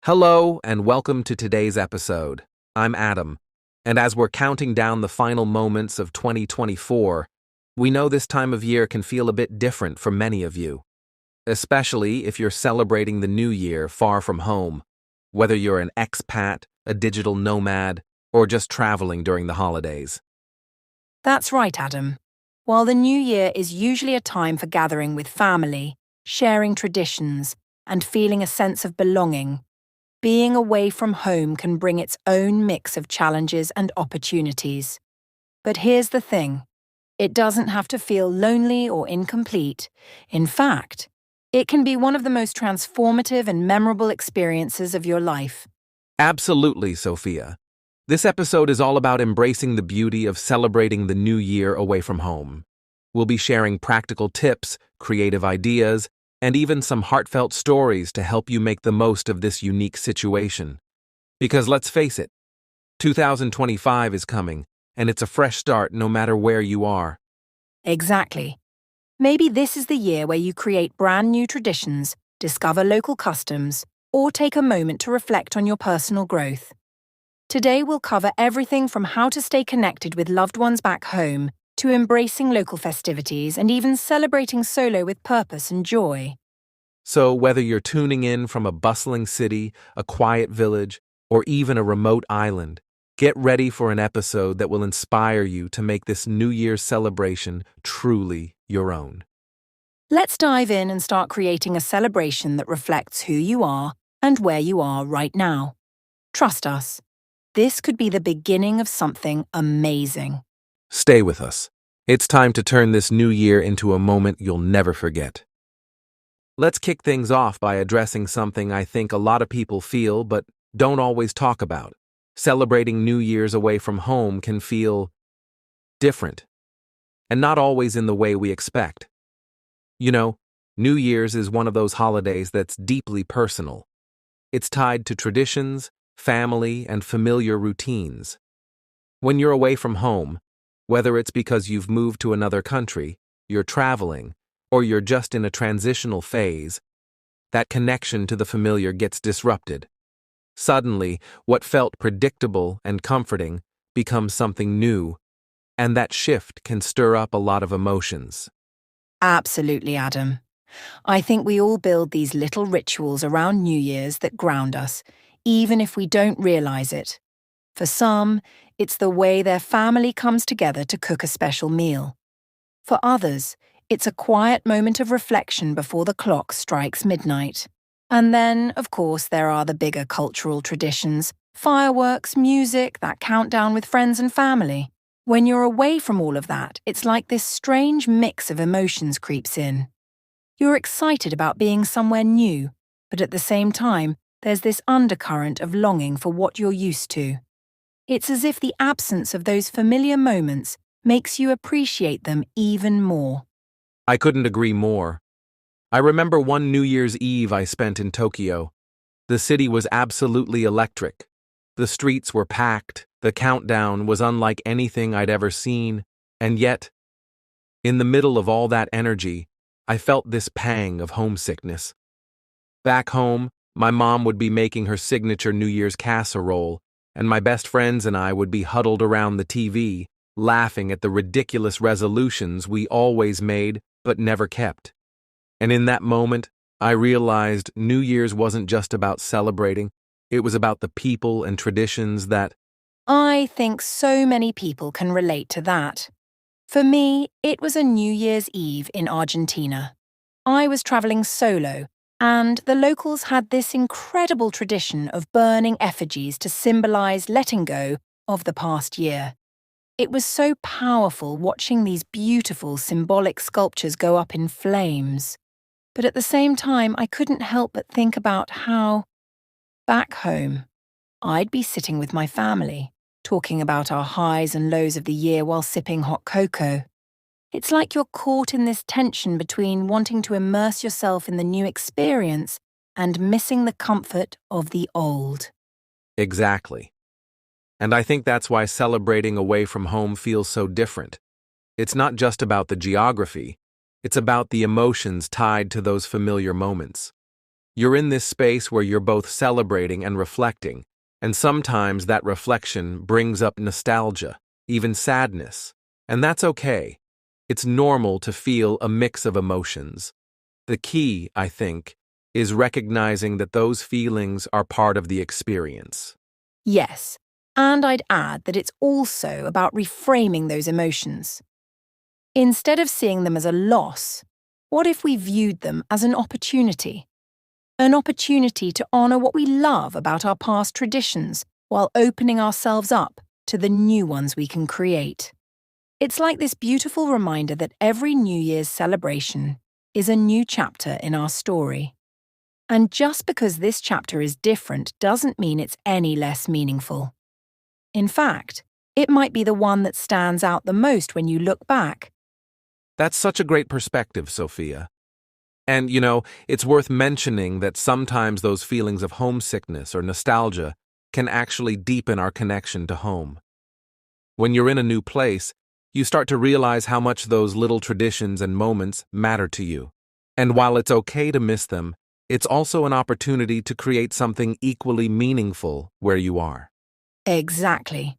Hello, and welcome to today's episode. I'm Adam, and as we're counting down the final moments of 2024, we know this time of year can feel a bit different for many of you, especially if you're celebrating the new year far from home, whether you're an expat, a digital nomad, or just traveling during the holidays. That's right, Adam. While the new year is usually a time for gathering with family, sharing traditions, and feeling a sense of belonging, being away from home can bring its own mix of challenges and opportunities. But here's the thing. It doesn't have to feel lonely or incomplete. In fact, it can be one of the most transformative and memorable experiences of your life. Absolutely, Sophia. This episode is all about embracing the beauty of celebrating the new year away from home. We'll be sharing practical tips, creative ideas, and even some heartfelt stories to help you make the most of this unique situation. Because let's face it, 2025 is coming, and it's a fresh start no matter where you are. Exactly. Maybe this is the year where you create brand new traditions, discover local customs, or take a moment to reflect on your personal growth. Today we'll cover everything from how to stay connected with loved ones back home to embracing local festivities and even celebrating solo with purpose and joy. So whether you're tuning in from a bustling city, a quiet village, or even a remote island, get ready for an episode that will inspire you to make this New Year's celebration truly your own. Let's dive in and start creating a celebration that reflects who you are and where you are right now. Trust us, this could be the beginning of something amazing. Stay with us. It's time to turn this new year into a moment you'll never forget. Let's kick things off by addressing something I think a lot of people feel but don't always talk about. Celebrating New Year's away from home can feel different, and not always in the way we expect. You know, New Year's is one of those holidays that's deeply personal. It's tied to traditions, family, and familiar routines. When you're away from home, whether it's because you've moved to another country, you're traveling, or you're just in a transitional phase, that connection to the familiar gets disrupted. Suddenly, what felt predictable and comforting becomes something new, and that shift can stir up a lot of emotions. Absolutely, Adam. I think we all build these little rituals around New Year's that ground us, even if we don't realize it. For some, it's the way their family comes together to cook a special meal. For others, it's a quiet moment of reflection before the clock strikes midnight. And then, of course, there are the bigger cultural traditions, fireworks, music, that countdown with friends and family. When you're away from all of that, it's like this strange mix of emotions creeps in. You're excited about being somewhere new, but at the same time, there's this undercurrent of longing for what you're used to. It's as if the absence of those familiar moments makes you appreciate them even more. I couldn't agree more. I remember one New Year's Eve I spent in Tokyo. The city was absolutely electric. The streets were packed, the countdown was unlike anything I'd ever seen, and yet, in the middle of all that energy, I felt this pang of homesickness. Back home, my mom would be making her signature New Year's casserole, and my best friends and I would be huddled around the TV, laughing at the ridiculous resolutions we always made but never kept. And in that moment, I realized New Year's wasn't just about celebrating, it was about the people and traditions that... I think so many people can relate to that. For me, it was a New Year's Eve in Argentina. I was traveling solo, and the locals had this incredible tradition of burning effigies to symbolize letting go of the past year. It was so powerful watching these beautiful symbolic sculptures go up in flames. But at the same time, I couldn't help but think about how, back home, I'd be sitting with my family, talking about our highs and lows of the year while sipping hot cocoa. It's like you're caught in this tension between wanting to immerse yourself in the new experience and missing the comfort of the old. Exactly. And I think that's why celebrating away from home feels so different. It's not just about the geography, it's about the emotions tied to those familiar moments. You're in this space where you're both celebrating and reflecting, and sometimes that reflection brings up nostalgia, even sadness. And that's okay. It's normal to feel a mix of emotions. The key, I think, is recognizing that those feelings are part of the experience. Yes, and I'd add that it's also about reframing those emotions. Instead of seeing them as a loss, what if we viewed them as an opportunity? An opportunity to honour what we love about our past traditions while opening ourselves up to the new ones we can create. It's like this beautiful reminder that every New Year's celebration is a new chapter in our story. And just because this chapter is different doesn't mean it's any less meaningful. In fact, it might be the one that stands out the most when you look back. That's such a great perspective, Sophia. And, it's worth mentioning that sometimes those feelings of homesickness or nostalgia can actually deepen our connection to home. When you're in a new place, you start to realize how much those little traditions and moments matter to you. And while it's okay to miss them, it's also an opportunity to create something equally meaningful where you are. Exactly.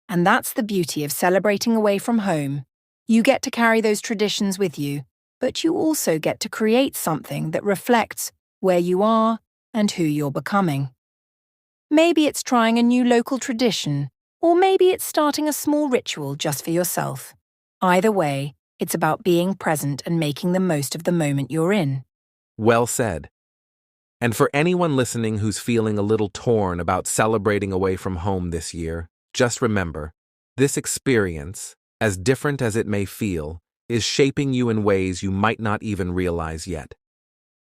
And that's the beauty of celebrating away from home. You get to carry those traditions with you, but you also get to create something that reflects where you are and who you're becoming. Maybe it's trying a new local tradition, or maybe it's starting a small ritual just for yourself. Either way, it's about being present and making the most of the moment you're in. Well said. And for anyone listening who's feeling a little torn about celebrating away from home this year, just remember, this experience, as different as it may feel, is shaping you in ways you might not even realize yet.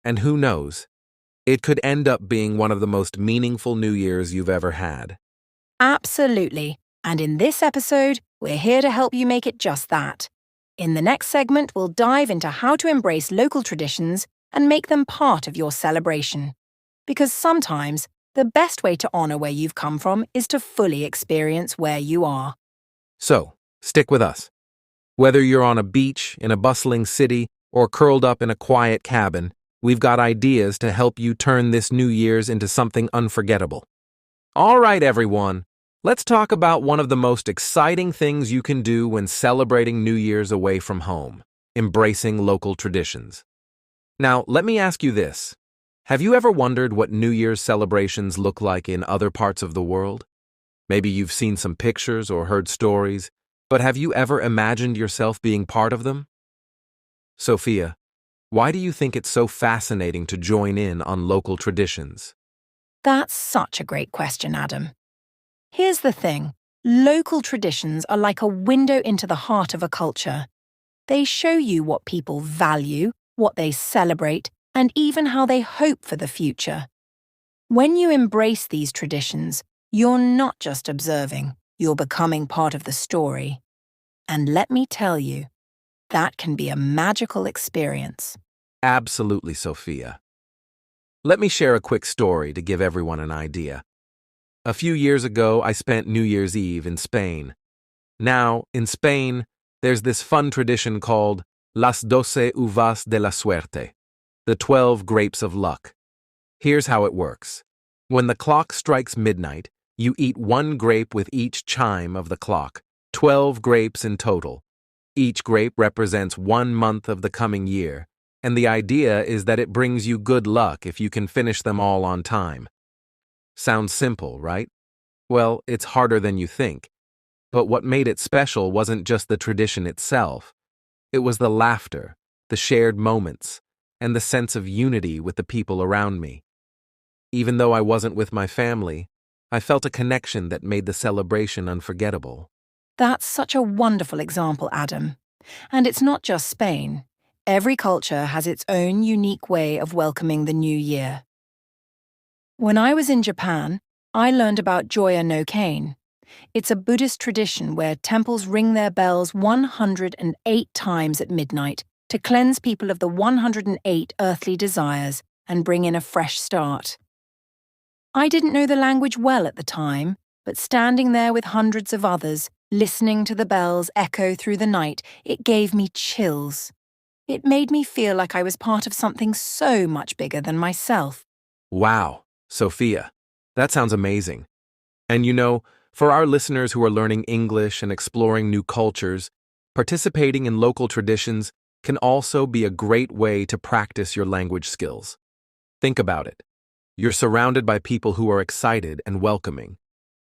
And who knows, it could end up being one of the most meaningful New Year's you've ever had. Absolutely. And in this episode, we're here to help you make it just that. In the next segment, we'll dive into how to embrace local traditions and make them part of your celebration. Because sometimes, the best way to honor where you've come from is to fully experience where you are. So, stick with us. Whether you're on a beach, in a bustling city, or curled up in a quiet cabin, we've got ideas to help you turn this New Year's into something unforgettable. All right, everyone. Let's talk about one of the most exciting things you can do when celebrating New Year's away from home: embracing local traditions. Now, let me ask you this. Have you ever wondered what New Year's celebrations look like in other parts of the world? Maybe you've seen some pictures or heard stories, but have you ever imagined yourself being part of them? Sophia, why do you think it's so fascinating to join in on local traditions? That's such a great question, Adam. Here's the thing. Local traditions are like a window into the heart of a culture. They show you what people value, what they celebrate, and even how they hope for the future. When you embrace these traditions, you're not just observing, you're becoming part of the story. And let me tell you, that can be a magical experience. Absolutely, Sophia. Let me share a quick story to give everyone an idea. A few years ago, I spent New Year's Eve in Spain. Now, in Spain, there's this fun tradition called Las 12 uvas de la suerte, the 12 grapes of luck. Here's how it works. When the clock strikes midnight, you eat one grape with each chime of the clock, 12 grapes in total. Each grape represents 1 month of the coming year, and the idea is that it brings you good luck if you can finish them all on time. Sounds simple, right? Well, it's harder than you think. But what made it special wasn't just the tradition itself. It was the laughter, the shared moments, and the sense of unity with the people around me. Even though I wasn't with my family, I felt a connection that made the celebration unforgettable. That's such a wonderful example, Adam. And it's not just Spain. Every culture has its own unique way of welcoming the new year. When I was in Japan, I learned about Joya no Cane. It's a Buddhist tradition where temples ring their bells 108 times at midnight to cleanse people of the 108 earthly desires and bring in a fresh start. I didn't know the language well at the time, but standing there with hundreds of others, listening to the bells echo through the night, it gave me chills. It made me feel like I was part of something so much bigger than myself. Wow, Sophia, that sounds amazing. And for our listeners who are learning English and exploring new cultures, participating in local traditions can also be a great way to practice your language skills. Think about it. You're surrounded by people who are excited and welcoming.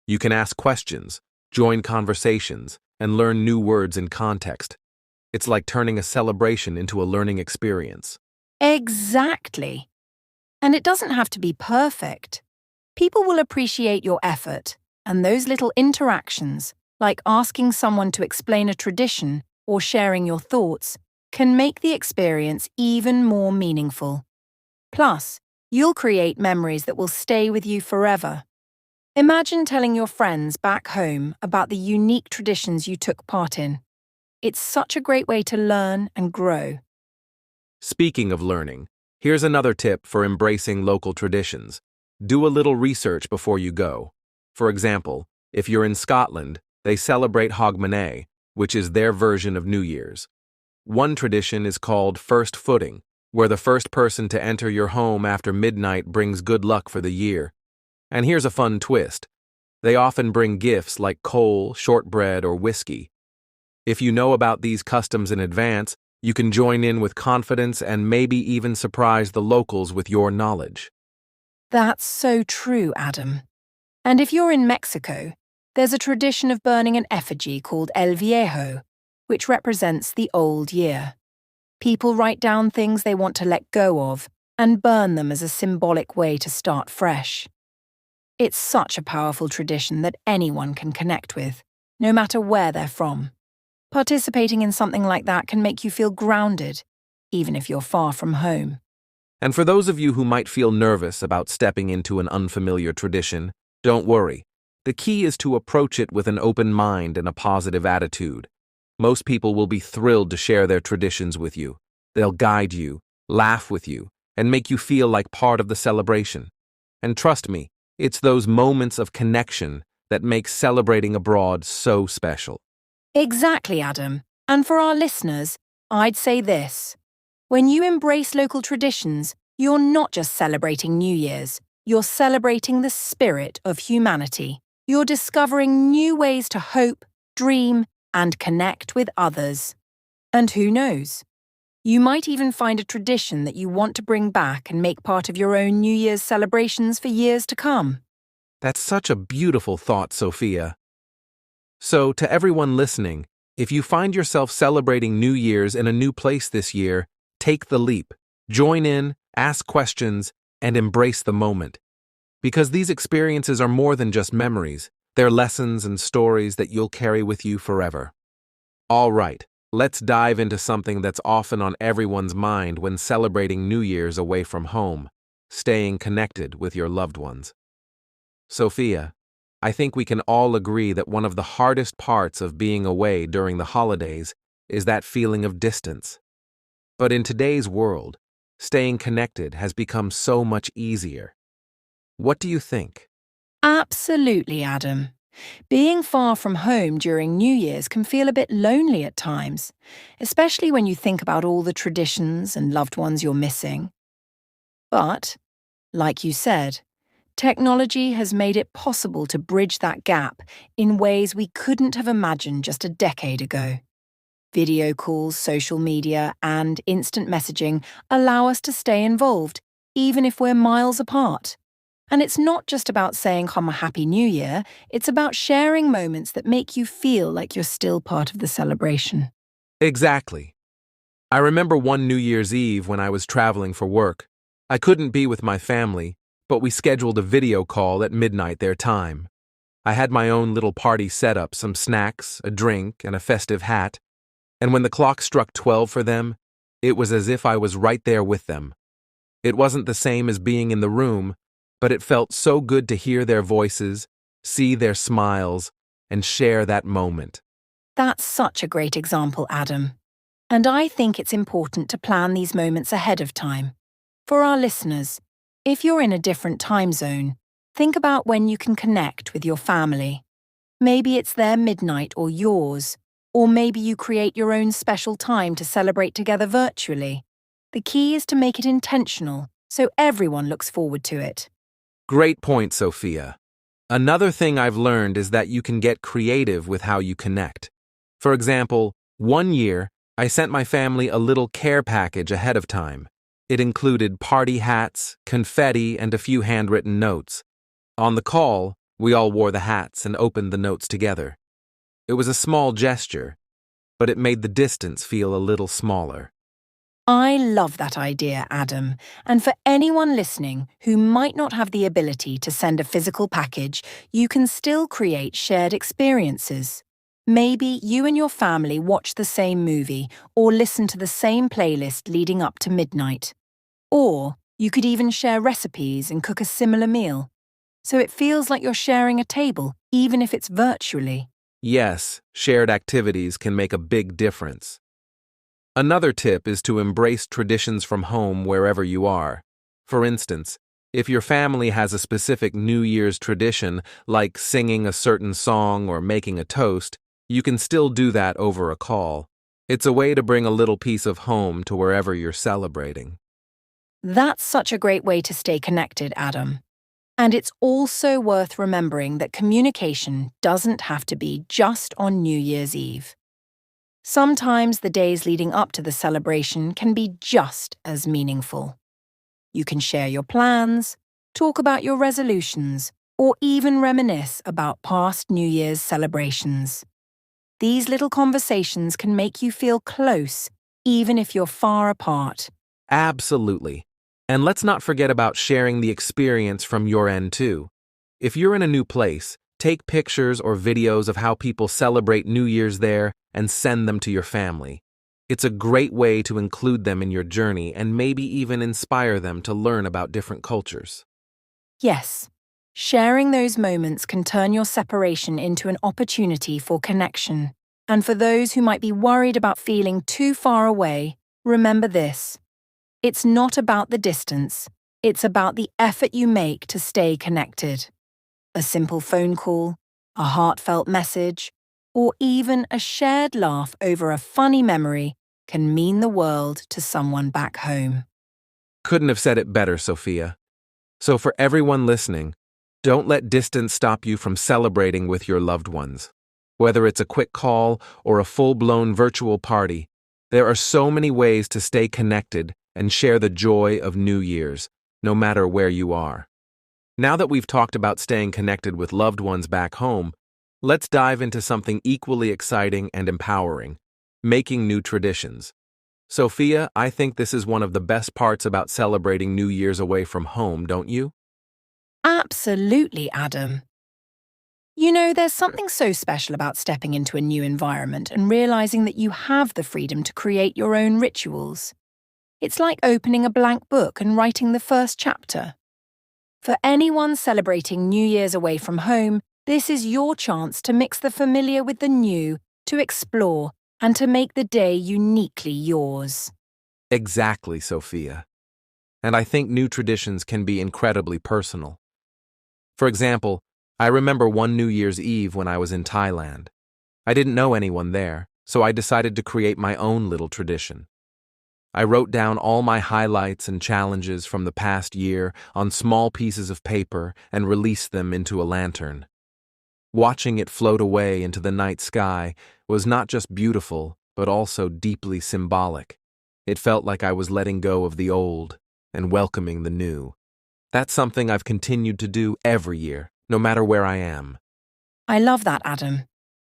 You can ask questions, join conversations, and learn new words in context. It's like turning a celebration into a learning experience. Exactly. And it doesn't have to be perfect. People will appreciate your effort, and those little interactions, like asking someone to explain a tradition or sharing your thoughts, can make the experience even more meaningful. Plus, you'll create memories that will stay with you forever. Imagine telling your friends back home about the unique traditions you took part in. It's such a great way to learn and grow. Speaking of learning, here's another tip for embracing local traditions. Do a little research before you go. For example, if you're in Scotland, they celebrate Hogmanay, which is their version of New Year's. One tradition is called first footing, where the first person to enter your home after midnight brings good luck for the year. And here's a fun twist. They often bring gifts like coal, shortbread, or whiskey. If you know about these customs in advance, you can join in with confidence and maybe even surprise the locals with your knowledge. That's so true, Adam. And if you're in Mexico, there's a tradition of burning an effigy called El Viejo, which represents the old year. People write down things they want to let go of and burn them as a symbolic way to start fresh. It's such a powerful tradition that anyone can connect with, no matter where they're from. Participating in something like that can make you feel grounded, even if you're far from home. And for those of you who might feel nervous about stepping into an unfamiliar tradition, don't worry. The key is to approach it with an open mind and a positive attitude. Most people will be thrilled to share their traditions with you. They'll guide you, laugh with you, and make you feel like part of the celebration. And trust me, it's those moments of connection that make celebrating abroad so special. Exactly, Adam. And for our listeners, I'd say this. When you embrace local traditions, you're not just celebrating New Year's, you're celebrating the spirit of humanity. You're discovering new ways to hope, dream, and connect with others. And who knows? You might even find a tradition that you want to bring back and make part of your own New Year's celebrations for years to come. That's such a beautiful thought, Sophia. So, to everyone listening, if you find yourself celebrating New Year's in a new place this year, take the leap, join in, ask questions, and embrace the moment. Because these experiences are more than just memories, they're lessons and stories that you'll carry with you forever. All right, let's dive into something that's often on everyone's mind when celebrating New Year's away from home: staying connected with your loved ones. Sophia, I think we can all agree that one of the hardest parts of being away during the holidays is that feeling of distance. But in today's world, staying connected has become so much easier. What do you think? Absolutely, Adam. Being far from home during New Year's can feel a bit lonely at times, especially when you think about all the traditions and loved ones you're missing. But, like you said, technology has made it possible to bridge that gap in ways we couldn't have imagined just a decade ago. Video calls, social media, and instant messaging allow us to stay involved, even if we're miles apart. And it's not just about saying "Come a Happy New Year," it's about sharing moments that make you feel like you're still part of the celebration. Exactly. I remember one New Year's Eve when I was traveling for work. I couldn't be with my family, but we scheduled a video call at midnight their time. I had my own little party set up, some snacks, a drink, and a festive hat. And when the clock struck 12 for them, it was as if I was right there with them. It wasn't the same as being in the room, but it felt so good to hear their voices, see their smiles, and share that moment. That's such a great example, Adam. And I think it's important to plan these moments ahead of time. For our listeners, if you're in a different time zone, think about when you can connect with your family. Maybe it's their midnight or yours, or maybe you create your own special time to celebrate together virtually. The key is to make it intentional so everyone looks forward to it. Great point, Sophia. Another thing I've learned is that you can get creative with how you connect. For example, one year, I sent my family a little care package ahead of time. It included party hats, confetti, and a few handwritten notes. On the call, we all wore the hats and opened the notes together. It was a small gesture, but it made the distance feel a little smaller. I love that idea, Adam. And for anyone listening who might not have the ability to send a physical package, you can still create shared experiences. Maybe you and your family watch the same movie or listen to the same playlist leading up to midnight. Or you could even share recipes and cook a similar meal. So it feels like you're sharing a table, even if it's virtually. Yes, shared activities can make a big difference. Another tip is to embrace traditions from home wherever you are. For instance, if your family has a specific New Year's tradition, like singing a certain song or making a toast, you can still do that over a call. It's a way to bring a little piece of home to wherever you're celebrating. That's such a great way to stay connected, Adam. And it's also worth remembering that communication doesn't have to be just on New Year's Eve. Sometimes the days leading up to the celebration can be just as meaningful. You can share your plans, talk about your resolutions, or even reminisce about past New Year's celebrations. These little conversations can make you feel close, even if you're far apart. Absolutely. And let's not forget about sharing the experience from your end too. If you're in a new place, take pictures or videos of how people celebrate New Year's there and send them to your family. It's a great way to include them in your journey and maybe even inspire them to learn about different cultures. Yes, sharing those moments can turn your separation into an opportunity for connection. And for those who might be worried about feeling too far away, remember this. It's not about the distance, it's about the effort you make to stay connected. A simple phone call, a heartfelt message, or even a shared laugh over a funny memory can mean the world to someone back home. Couldn't have said it better, Sophia. So for everyone listening, don't let distance stop you from celebrating with your loved ones. Whether it's a quick call or a full-blown virtual party, there are so many ways to stay connected and share the joy of New Year's, no matter where you are. Now that we've talked about staying connected with loved ones back home, let's dive into something equally exciting and empowering, making new traditions. Sophia, I think this is one of the best parts about celebrating New Year's away from home, don't you? Absolutely, Adam. You know, there's something so special about stepping into a new environment and realizing that you have the freedom to create your own rituals. It's like opening a blank book and writing the first chapter. For anyone celebrating New Year's away from home, this is your chance to mix the familiar with the new, to explore, and to make the day uniquely yours. Exactly, Sophia. And I think new traditions can be incredibly personal. For example, I remember one New Year's Eve when I was in Thailand. I didn't know anyone there, so I decided to create my own little tradition. I wrote down all my highlights and challenges from the past year on small pieces of paper and released them into a lantern. Watching it float away into the night sky was not just beautiful, but also deeply symbolic. It felt like I was letting go of the old and welcoming the new. That's something I've continued to do every year, no matter where I am. I love that, Adam.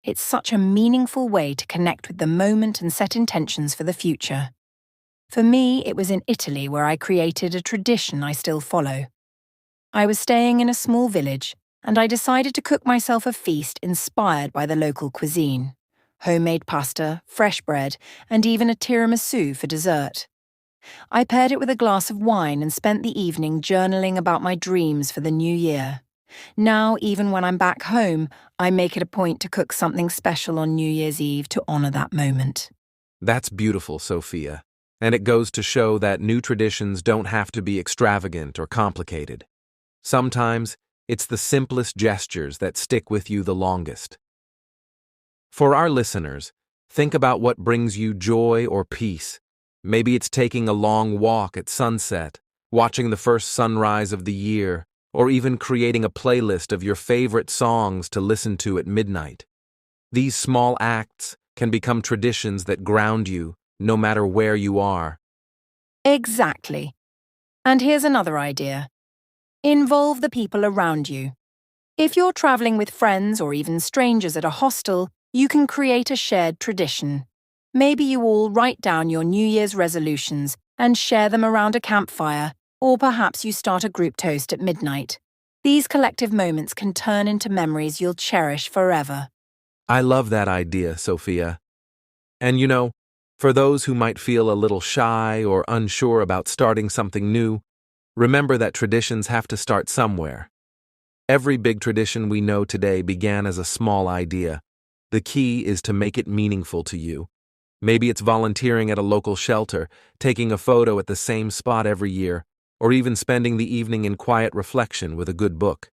It's such a meaningful way to connect with the moment and set intentions for the future. For me, it was in Italy where I created a tradition I still follow. I was staying in a small village, and I decided to cook myself a feast inspired by the local cuisine. Homemade pasta, fresh bread, and even a tiramisu for dessert. I paired it with a glass of wine and spent the evening journaling about my dreams for the new year. Now, even when I'm back home, I make it a point to cook something special on New Year's Eve to honor that moment. That's beautiful, Sophia. And it goes to show that new traditions don't have to be extravagant or complicated. Sometimes, it's the simplest gestures that stick with you the longest. For our listeners, think about what brings you joy or peace. Maybe it's taking a long walk at sunset, watching the first sunrise of the year, or even creating a playlist of your favorite songs to listen to at midnight. These small acts can become traditions that ground you, no matter where you are. Exactly. And here's another idea. Involve the people around you. If you're traveling with friends or even strangers at a hostel, you can create a shared tradition. Maybe you all write down your New Year's resolutions and share them around a campfire, or perhaps you start a group toast at midnight. These collective moments can turn into memories you'll cherish forever. I love that idea, Sophia. And for those who might feel a little shy or unsure about starting something new, remember that traditions have to start somewhere. Every big tradition we know today began as a small idea. The key is to make it meaningful to you. Maybe it's volunteering at a local shelter, taking a photo at the same spot every year, or even spending the evening in quiet reflection with a good book.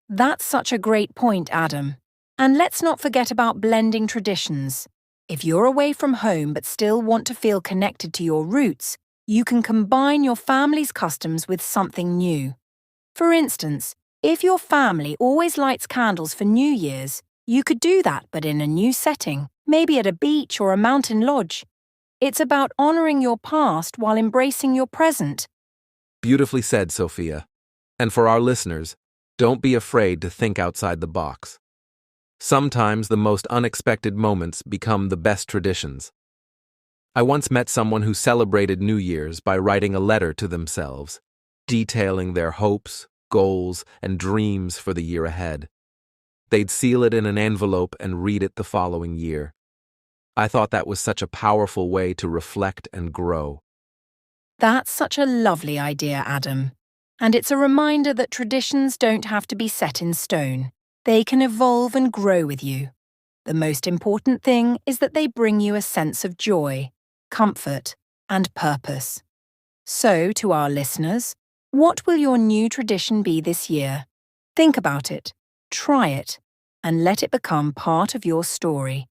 That's such a great point, Adam. And let's not forget about blending traditions. If you're away from home but still want to feel connected to your roots, you can combine your family's customs with something new. For instance, if your family always lights candles for New Year's, you could do that but in a new setting, maybe at a beach or a mountain lodge. It's about honoring your past while embracing your present. Beautifully said, Sophia. And for our listeners, don't be afraid to think outside the box. Sometimes the most unexpected moments become the best traditions. I once met someone who celebrated New Year's by writing a letter to themselves, detailing their hopes, goals, and dreams for the year ahead. They'd seal it in an envelope and read it the following year. I thought that was such a powerful way to reflect and grow. That's such a lovely idea, Adam. And it's a reminder that traditions don't have to be set in stone. They can evolve and grow with you. The most important thing is that they bring you a sense of joy, comfort, and purpose. So, to our listeners, what will your new tradition be this year? Think about it, try it, and let it become part of your story.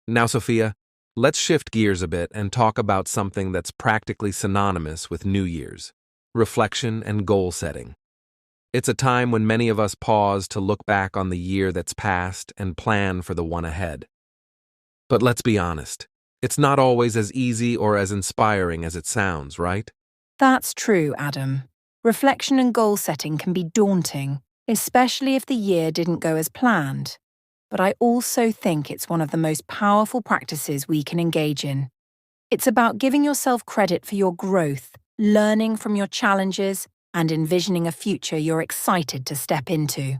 Now, Sophia, let's shift gears a bit and talk about something that's practically synonymous with New Year's: reflection and goal setting. It's a time when many of us pause to look back on the year that's passed and plan for the one ahead. But let's be honest, it's not always as easy or as inspiring as it sounds, right? That's true, Adam. Reflection and goal setting can be daunting, especially if the year didn't go as planned. But I also think it's one of the most powerful practices we can engage in. It's about giving yourself credit for your growth, learning from your challenges, and envisioning a future you're excited to step into.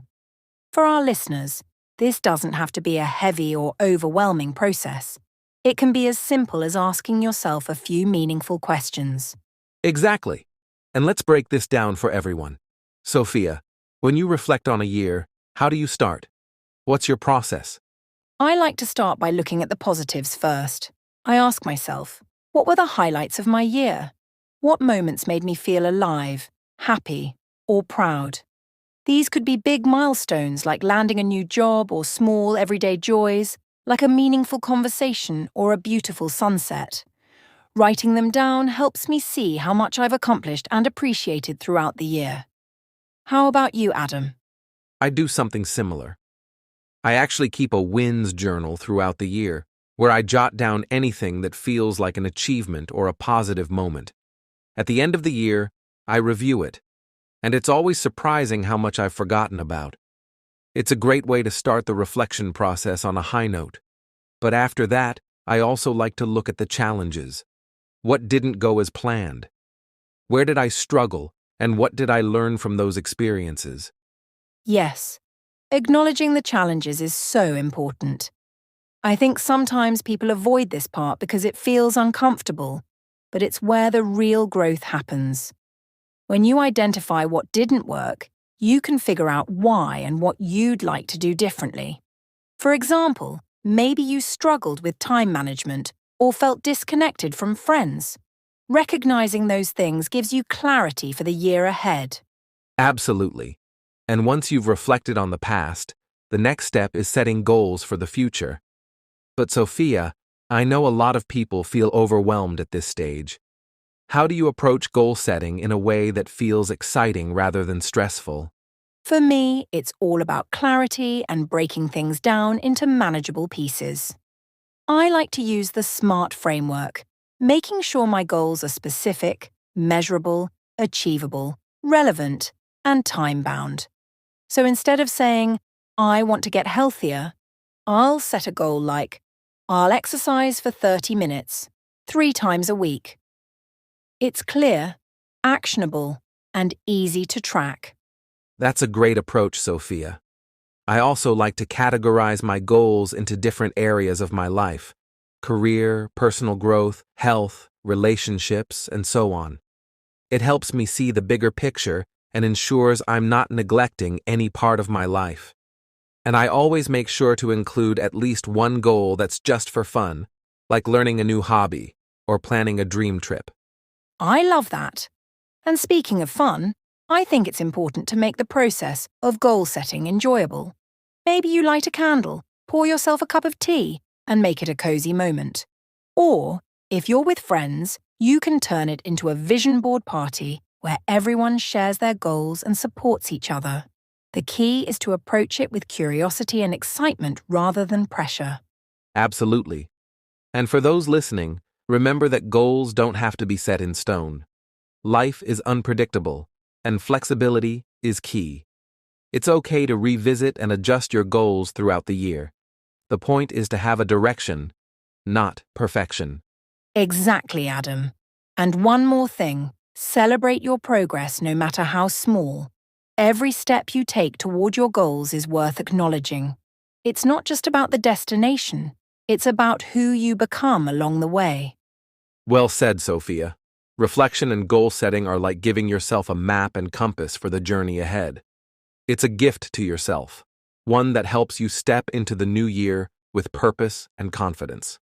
For our listeners, this doesn't have to be a heavy or overwhelming process. It can be as simple as asking yourself a few meaningful questions. Exactly. And let's break this down for everyone. Sophia, when you reflect on a year, how do you start? What's your process? I like to start by looking at the positives first. I ask myself, what were the highlights of my year? What moments made me feel alive, happy, or proud? These could be big milestones like landing a new job or small everyday joys, like a meaningful conversation or a beautiful sunset. Writing them down helps me see how much I've accomplished and appreciated throughout the year. How about you, Adam? I do something similar. I actually keep a wins journal throughout the year, where I jot down anything that feels like an achievement or a positive moment. At the end of the year, I review it, and it's always surprising how much I've forgotten about. It's a great way to start the reflection process on a high note. But after that, I also like to look at the challenges. What didn't go as planned? Where did I struggle, and what did I learn from those experiences? Yes, acknowledging the challenges is so important. I think sometimes people avoid this part because it feels uncomfortable, but it's where the real growth happens. When you identify what didn't work, you can figure out why and what you'd like to do differently. For example, maybe you struggled with time management or felt disconnected from friends. Recognizing those things gives you clarity for the year ahead. Absolutely. And once you've reflected on the past, the next step is setting goals for the future. But Sophia, I know a lot of people feel overwhelmed at this stage. How do you approach goal setting in a way that feels exciting rather than stressful? For me, it's all about clarity and breaking things down into manageable pieces. I like to use the SMART framework, making sure my goals are specific, measurable, achievable, relevant, and time-bound. So instead of saying, I want to get healthier, I'll set a goal like, I'll exercise for 30 minutes, 3 times a week. It's clear, actionable, and easy to track. That's a great approach, Sophia. I also like to categorize my goals into different areas of my life: career, personal growth, health, relationships, and so on. It helps me see the bigger picture and ensures I'm not neglecting any part of my life. And I always make sure to include at least one goal that's just for fun, like learning a new hobby or planning a dream trip. I love that. And speaking of fun, I think it's important to make the process of goal setting enjoyable. Maybe you light a candle, pour yourself a cup of tea, and make it a cozy moment. Or, if you're with friends, you can turn it into a vision board party where everyone shares their goals and supports each other. The key is to approach it with curiosity and excitement rather than pressure. Absolutely. And for those listening, remember that goals don't have to be set in stone. Life is unpredictable, and flexibility is key. It's okay to revisit and adjust your goals throughout the year. The point is to have a direction, not perfection. Exactly, Adam. And one more thing, celebrate your progress no matter how small. Every step you take toward your goals is worth acknowledging. It's not just about the destination, it's about who you become along the way. Well said, Sophia. Reflection and goal setting are like giving yourself a map and compass for the journey ahead. It's a gift to yourself, one that helps you step into the new year with purpose and confidence.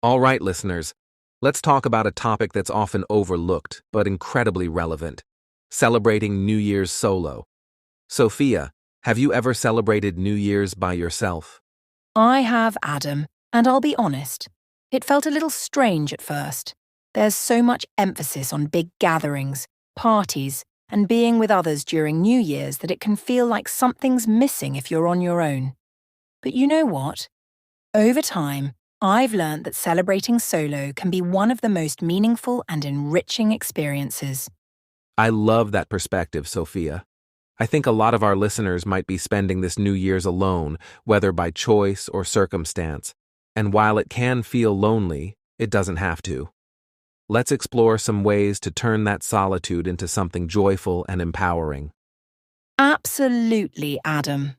All right, listeners, let's talk about a topic that's often overlooked but incredibly relevant: celebrating New Year's solo. Sophia, have you ever celebrated New Year's by yourself? I have, Adam, and I'll be honest, it felt a little strange at first. There's so much emphasis on big gatherings, parties, and being with others during New Year's that it can feel like something's missing if you're on your own. But you know what? Over time, I've learned that celebrating solo can be one of the most meaningful and enriching experiences. I love that perspective, Sophia. I think a lot of our listeners might be spending this New Year's alone, whether by choice or circumstance. And while it can feel lonely, it doesn't have to. Let's explore some ways to turn that solitude into something joyful and empowering. Absolutely, Adam.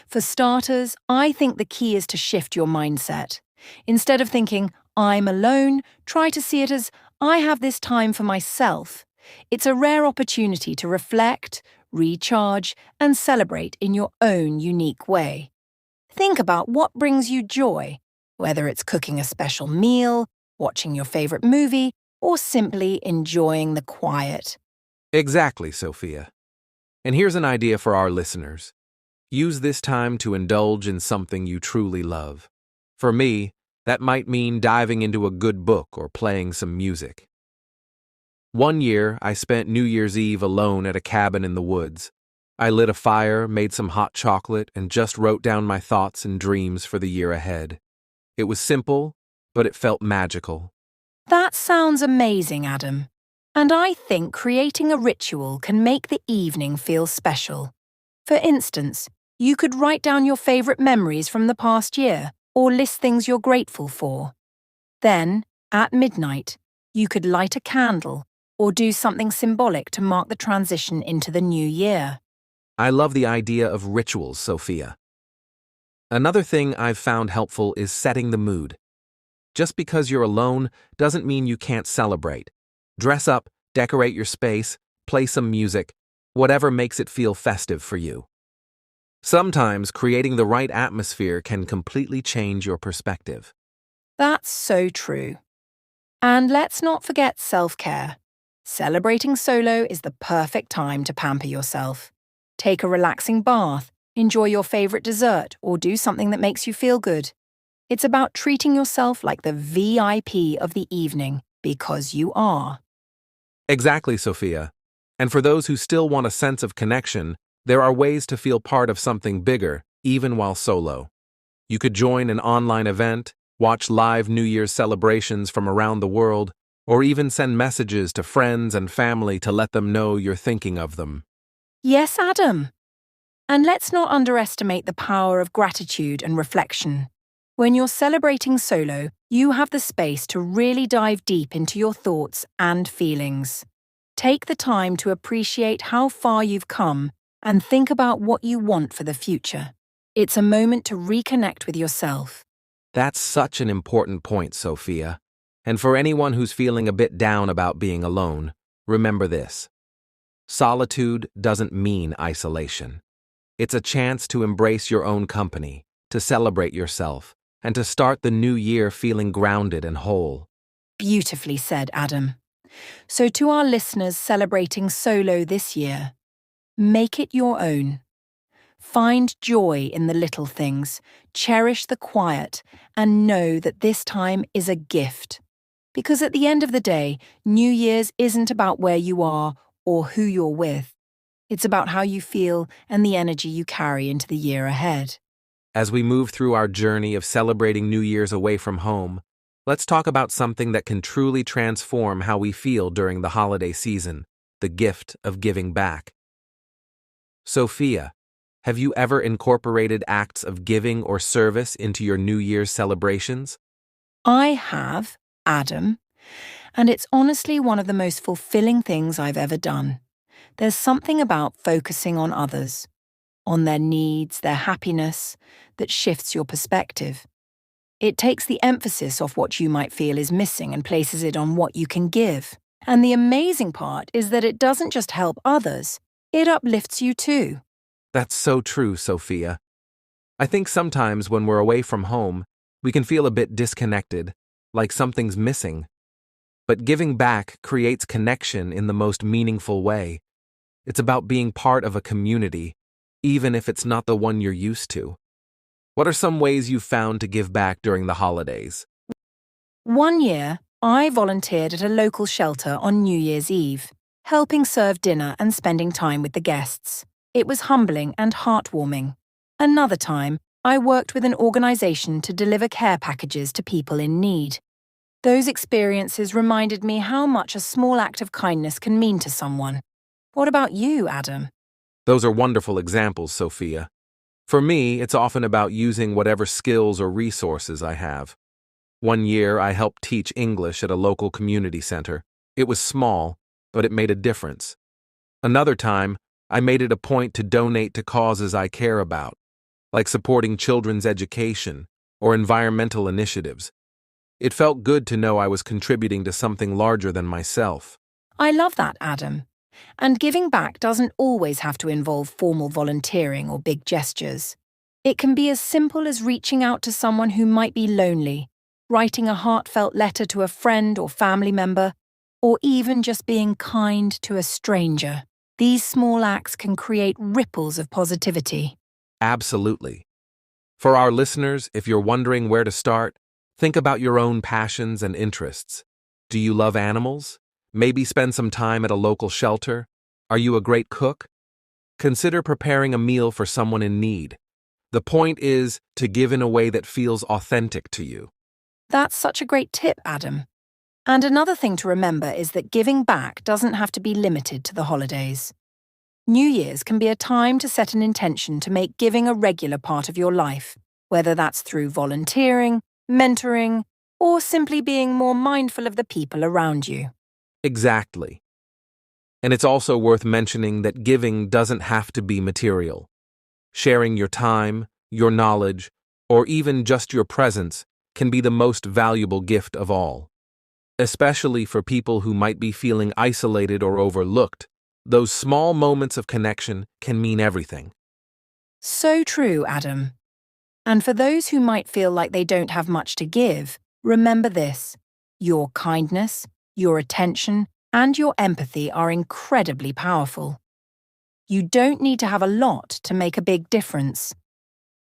For starters, I think the key is to shift your mindset. Instead of thinking, I'm alone, try to see it as, I have this time for myself. It's a rare opportunity to reflect, recharge, and celebrate in your own unique way. Think about what brings you joy, whether it's cooking a special meal, watching your favorite movie, or simply enjoying the quiet. Exactly, Sophia. And here's an idea for our listeners. Use this time to indulge in something you truly love. For me, that might mean diving into a good book or playing some music. One year, I spent New Year's Eve alone at a cabin in the woods. I lit a fire, made some hot chocolate, and just wrote down my thoughts and dreams for the year ahead. It was simple, but it felt magical. That sounds amazing, Adam. And I think creating a ritual can make the evening feel special. For instance, you could write down your favorite memories from the past year or list things you're grateful for. Then, at midnight, you could light a candle or do something symbolic to mark the transition into the new year. I love the idea of rituals, Sophia. Another thing I've found helpful is setting the mood. Just because you're alone doesn't mean you can't celebrate. Dress up, decorate your space, play some music, whatever makes it feel festive for you. Sometimes creating the right atmosphere can completely change your perspective. That's so true. And let's not forget self-care. Celebrating solo is the perfect time to pamper yourself. Take a relaxing bath, enjoy your favorite dessert, or do something that makes you feel good. It's about treating yourself like the VIP of the evening, because you are. Exactly, Sophia. And for those who still want a sense of connection, there are ways to feel part of something bigger, even while solo. You could join an online event, watch live New Year's celebrations from around the world, or even send messages to friends and family to let them know you're thinking of them. Yes, Adam. And let's not underestimate the power of gratitude and reflection. When you're celebrating solo, you have the space to really dive deep into your thoughts and feelings. Take the time to appreciate how far you've come and think about what you want for the future. It's a moment to reconnect with yourself. That's such an important point, Sophia. And for anyone who's feeling a bit down about being alone, remember this. Solitude doesn't mean isolation. It's a chance to embrace your own company, to celebrate yourself, and to start the new year feeling grounded and whole. Beautifully said, Adam. So to our listeners celebrating solo this year, make it your own. Find joy in the little things, cherish the quiet, and know that this time is a gift. Because at the end of the day, New Year's isn't about where you are or who you're with. It's about how you feel and the energy you carry into the year ahead. As we move through our journey of celebrating New Year's away from home, let's talk about something that can truly transform how we feel during the holiday season, the gift of giving back. Sophia, have you ever incorporated acts of giving or service into your New Year's celebrations? I have, Adam, and it's honestly one of the most fulfilling things I've ever done. There's something about focusing on others, on their needs, their happiness, that shifts your perspective. It takes the emphasis off what you might feel is missing and places it on what you can give. And the amazing part is that it doesn't just help others, it uplifts you too. That's so true, Sophia. I think sometimes when we're away from home, we can feel a bit disconnected, like something's missing. But giving back creates connection in the most meaningful way. It's about being part of a community, even if it's not the one you're used to. What are some ways you've found to give back during the holidays? One year, I volunteered at a local shelter on New Year's Eve, helping serve dinner and spending time with the guests. It was humbling and heartwarming. Another time, I worked with an organisation to deliver care packages to people in need. Those experiences reminded me how much a small act of kindness can mean to someone. What about you, Adam? Those are wonderful examples, Sophia. For me, it's often about using whatever skills or resources I have. One year, I helped teach English at a local community center. It was small, but it made a difference. Another time, I made it a point to donate to causes I care about, like supporting children's education or environmental initiatives. It felt good to know I was contributing to something larger than myself. I love that, Adam. And giving back doesn't always have to involve formal volunteering or big gestures. It can be as simple as reaching out to someone who might be lonely, writing a heartfelt letter to a friend or family member, or even just being kind to a stranger. These small acts can create ripples of positivity. Absolutely. For our listeners, if you're wondering where to start, think about your own passions and interests. Do you love animals? Maybe spend some time at a local shelter? Are you a great cook? Consider preparing a meal for someone in need. The point is to give in a way that feels authentic to you. That's such a great tip, Adam. And another thing to remember is that giving back doesn't have to be limited to the holidays. New Year's can be a time to set an intention to make giving a regular part of your life, whether that's through volunteering, mentoring, or simply being more mindful of the people around you. Exactly. And it's also worth mentioning that giving doesn't have to be material. Sharing your time, your knowledge, or even just your presence can be the most valuable gift of all. Especially for people who might be feeling isolated or overlooked, those small moments of connection can mean everything. So true, Adam. And for those who might feel like they don't have much to give, remember this: your kindness, your attention, and your empathy are incredibly powerful. You don't need to have a lot to make a big difference.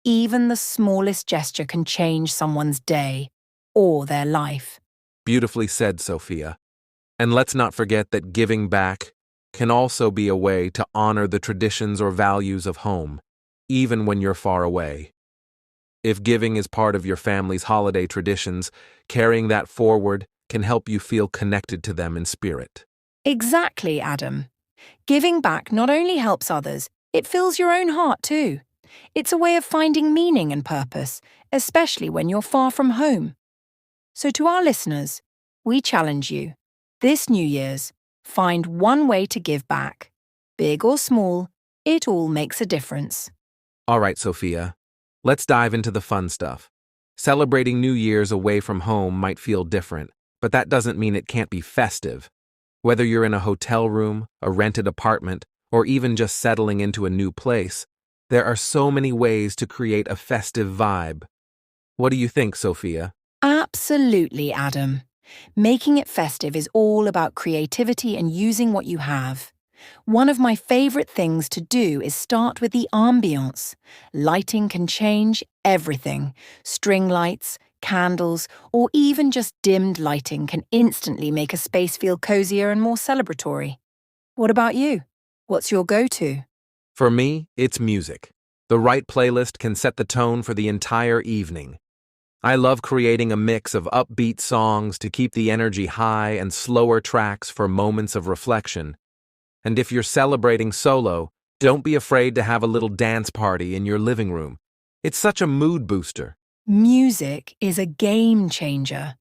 Even the smallest gesture can change someone's day or their life. Beautifully said, Sophia. And let's not forget that giving back can also be a way to honor the traditions or values of home, even when you're far away. If giving is part of your family's holiday traditions, carrying that forward can help you feel connected to them in spirit. Exactly, Adam. Giving back not only helps others, it fills your own heart too. It's a way of finding meaning and purpose, especially when you're far from home. So to our listeners, we challenge you. This New Year's, find one way to give back. Big or small, it all makes a difference. All right, Sophia, let's dive into the fun stuff. Celebrating New Year's away from home might feel different, but that doesn't mean it can't be festive. Whether you're in a hotel room, a rented apartment, or even just settling into a new place, there are so many ways to create a festive vibe. What do you think, Sophia? Absolutely, Adam. Making it festive is all about creativity and using what you have. One of my favourite things to do is start with the ambience. Lighting can change everything. String lights, candles, or even just dimmed lighting can instantly make a space feel cozier and more celebratory. What about you? What's your go-to? For me, it's music. The right playlist can set the tone for the entire evening. I love creating a mix of upbeat songs to keep the energy high and slower tracks for moments of reflection. And if you're celebrating solo, don't be afraid to have a little dance party in your living room. It's such a mood booster. Music is a game changer.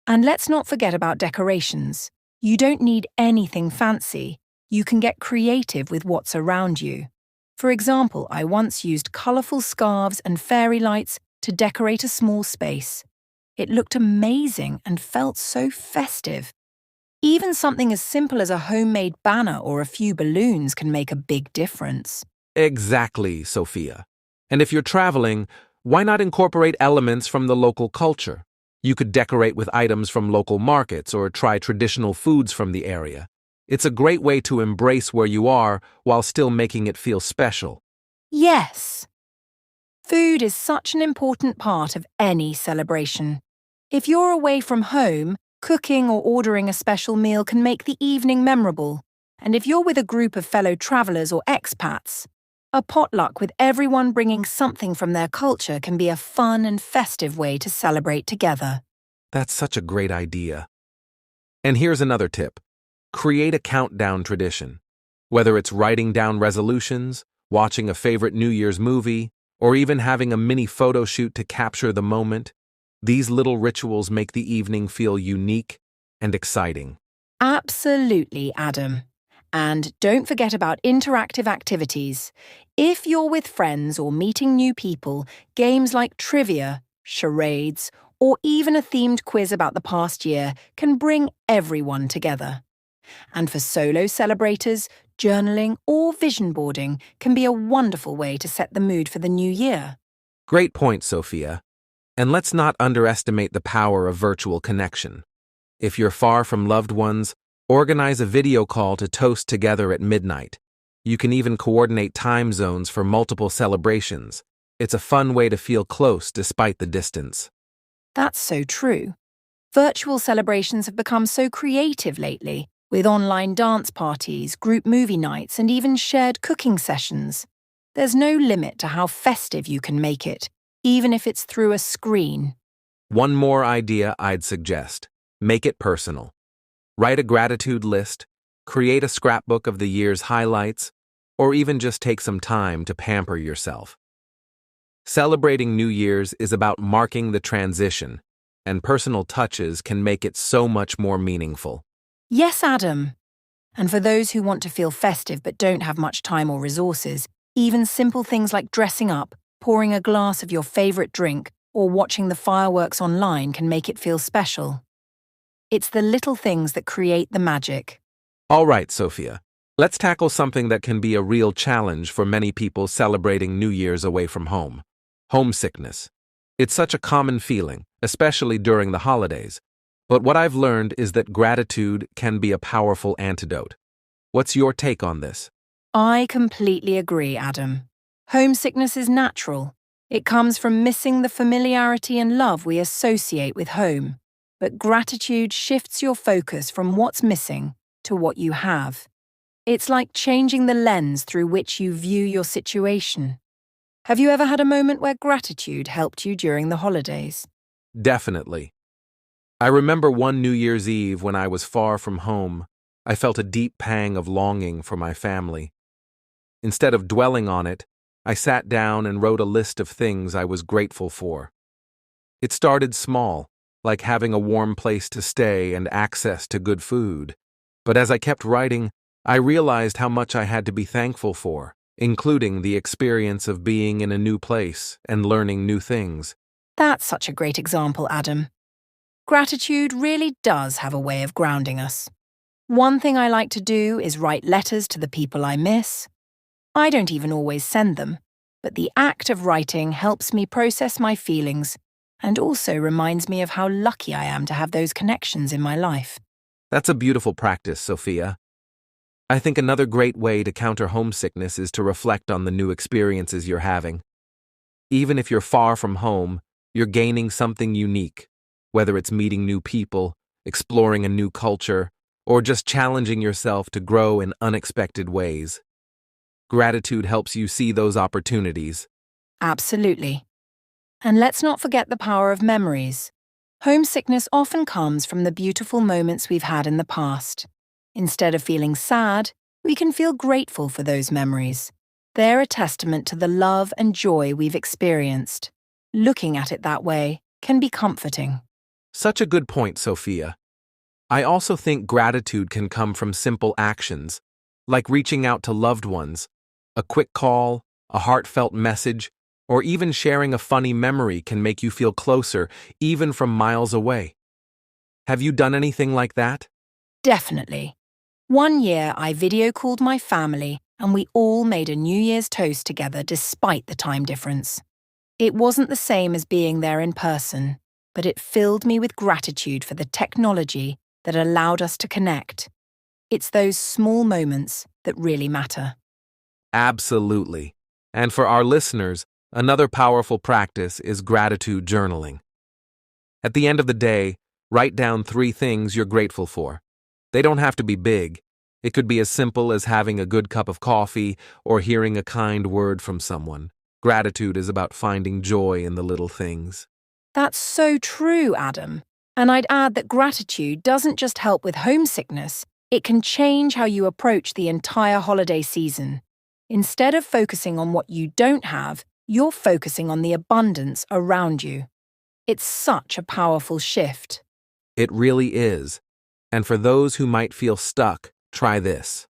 And let's not forget about decorations. You don't need anything fancy. You can get creative with what's around you. For example, I once used colourful scarves and fairy lights to decorate a small space. It looked amazing and felt so festive. Even something as simple as a homemade banner or a few balloons can make a big difference. Exactly, Sophia. And if you're traveling, why not incorporate elements from the local culture? You could decorate with items from local markets or try traditional foods from the area. It's a great way to embrace where you are while still making it feel special. Yes! Food is such an important part of any celebration. If you're away from home, cooking or ordering a special meal can make the evening memorable. And if you're with a group of fellow travellers or expats, a potluck with everyone bringing something from their culture can be a fun and festive way to celebrate together. That's such a great idea. And here's another tip. Create a countdown tradition. Whether it's writing down resolutions, watching a favorite New Year's movie, or even having a mini photo shoot to capture the moment, these little rituals make the evening feel unique and exciting. Absolutely, Adam. And don't forget about interactive activities. If you're with friends or meeting new people, games like trivia, charades, or even a themed quiz about the past year can bring everyone together. And for solo celebrators, journaling or vision boarding can be a wonderful way to set the mood for the new year. Great point, Sophia. And let's not underestimate the power of virtual connection. If you're far from loved ones, organize a video call to toast together at midnight. You can even coordinate time zones for multiple celebrations. It's a fun way to feel close despite the distance. That's so true. Virtual celebrations have become so creative lately, with online dance parties, group movie nights, and even shared cooking sessions. There's no limit to how festive you can make it, even if it's through a screen. One more idea I'd suggest. Make it personal. Write a gratitude list, create a scrapbook of the year's highlights, or even just take some time to pamper yourself. Celebrating New Year's is about marking the transition, and personal touches can make it so much more meaningful. Yes, Adam. And for those who want to feel festive but don't have much time or resources, even simple things like dressing up, pouring a glass of your favourite drink, or watching the fireworks online can make it feel special. It's the little things that create the magic. All right, Sophia. Let's tackle something that can be a real challenge for many people celebrating New Year's away from home. Homesickness. It's such a common feeling, especially during the holidays. But what I've learned is that gratitude can be a powerful antidote. What's your take on this? I completely agree, Adam. Homesickness is natural. It comes from missing the familiarity and love we associate with home. but gratitude shifts your focus from what's missing to what you have. It's like changing the lens through which you view your situation. Have you ever had a moment where gratitude helped you during the holidays? Definitely. I remember one New Year's Eve when I was far from home. I felt a deep pang of longing for my family. Instead of dwelling on it, I sat down and wrote a list of things I was grateful for. It started small, like having a warm place to stay and access to good food. But as I kept writing, I realized how much I had to be thankful for, including the experience of being in a new place and learning new things. That's such a great example, Adam. Gratitude really does have a way of grounding us. One thing I like to do is write letters to the people I miss. I don't even always send them, but the act of writing helps me process my feelings and also reminds me of how lucky I am to have those connections in my life. That's a beautiful practice, Sophia. I think another great way to counter homesickness is to reflect on the new experiences you're having. Even if you're far from home, you're gaining something unique, whether it's meeting new people, exploring a new culture, or just challenging yourself to grow in unexpected ways. Gratitude helps you see those opportunities. Absolutely. And let's not forget the power of memories. Homesickness often comes from the beautiful moments we've had in the past. Instead of feeling sad, we can feel grateful for those memories. They're a testament to the love and joy we've experienced. Looking at it that way can be comforting. Such a good point, Sophia. I also think gratitude can come from simple actions, like reaching out to loved ones. A quick call, a heartfelt message, or even sharing a funny memory can make you feel closer, even from miles away. Have you done anything like that? Definitely. One year I video called my family and we all made a New Year's toast together despite the time difference. It wasn't the same as being there in person, but it filled me with gratitude for the technology that allowed us to connect. It's those small moments that really matter. Absolutely. And for our listeners, another powerful practice is gratitude journaling. At the end of the day, write down 3 things you're grateful for. They don't have to be big. It could be as simple as having a good cup of coffee or hearing a kind word from someone. Gratitude is about finding joy in the little things. That's so true, Adam. And I'd add that gratitude doesn't just help with homesickness, it can change how you approach the entire holiday season. Instead of focusing on what you don't have, you're focusing on the abundance around you. It's such a powerful shift. It really is. And for those who might feel stuck, try this.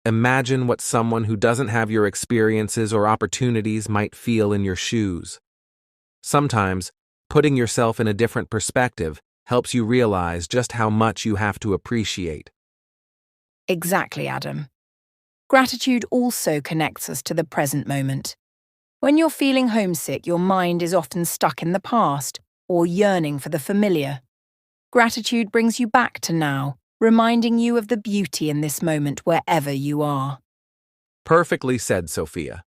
Imagine what someone who doesn't have your experiences or opportunities might feel in your shoes. Sometimes, putting yourself in a different perspective helps you realize just how much you have to appreciate. Exactly, Adam. Gratitude also connects us to the present moment. When you're feeling homesick, your mind is often stuck in the past or yearning for the familiar. Gratitude brings you back to now, reminding you of the beauty in this moment wherever you are. Perfectly said, Sophia.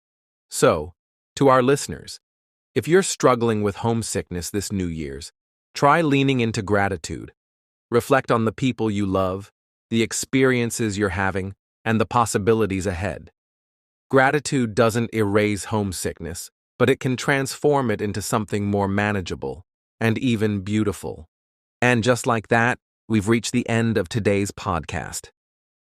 So, to our listeners, if you're struggling with homesickness this New Year's, try leaning into gratitude. Reflect on the people you love, the experiences you're having, and the possibilities ahead. Gratitude doesn't erase homesickness, but it can transform it into something more manageable and even beautiful. And just like that, we've reached the end of today's podcast.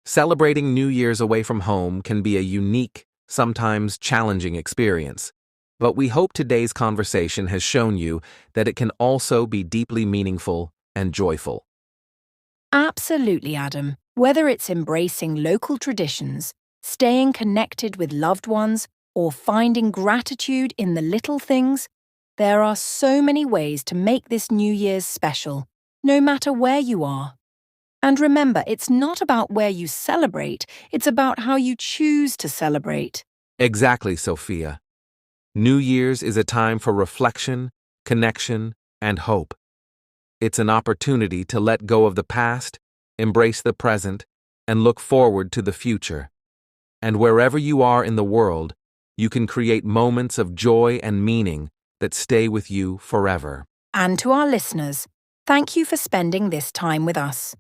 Celebrating New Year's away from home can be a unique, sometimes challenging experience. But we hope today's conversation has shown you that it can also be deeply meaningful and joyful. Absolutely, Adam. Whether it's embracing local traditions, staying connected with loved ones, or finding gratitude in the little things, there are so many ways to make this New Year's special, no matter where you are. And remember, it's not about where you celebrate, it's about how you choose to celebrate. Exactly, Sophia. New Year's is a time for reflection, connection, and hope. It's an opportunity to let go of the past, embrace the present, and look forward to the future. And wherever you are in the world, you can create moments of joy and meaning that stay with you forever. And to our listeners, Thank you for spending this time with us.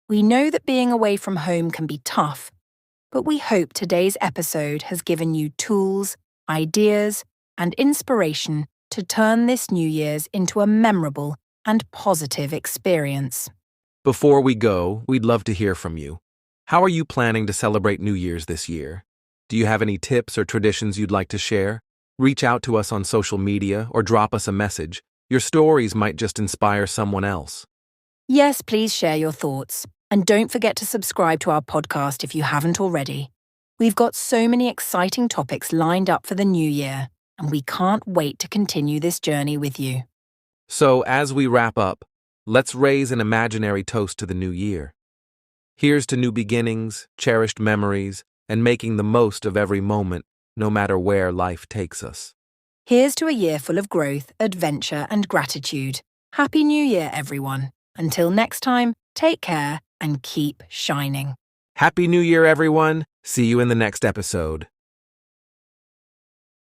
We know that being away from home can be tough, but we hope today's episode has given you tools, ideas, and inspiration to turn this New Year's into a memorable and positive experience. Before we go, we'd love to hear from you. How are you planning to celebrate New Year's this year? Do you have any tips or traditions you'd like to share? Reach out to us on social media or drop us a message. Your stories might just inspire someone else. Yes, please share your thoughts. And don't forget to subscribe to our podcast if you haven't already. We've got so many exciting topics lined up for the new year, and we can't wait to continue this journey with you. So, as we wrap up, let's raise an imaginary toast to the new year. Here's to new beginnings, cherished memories, and making the most of every moment, no matter where life takes us. Here's to a year full of growth, adventure, and gratitude. Happy New Year, everyone. Until next time, take care and keep shining. Happy New Year, everyone. See you in the next episode.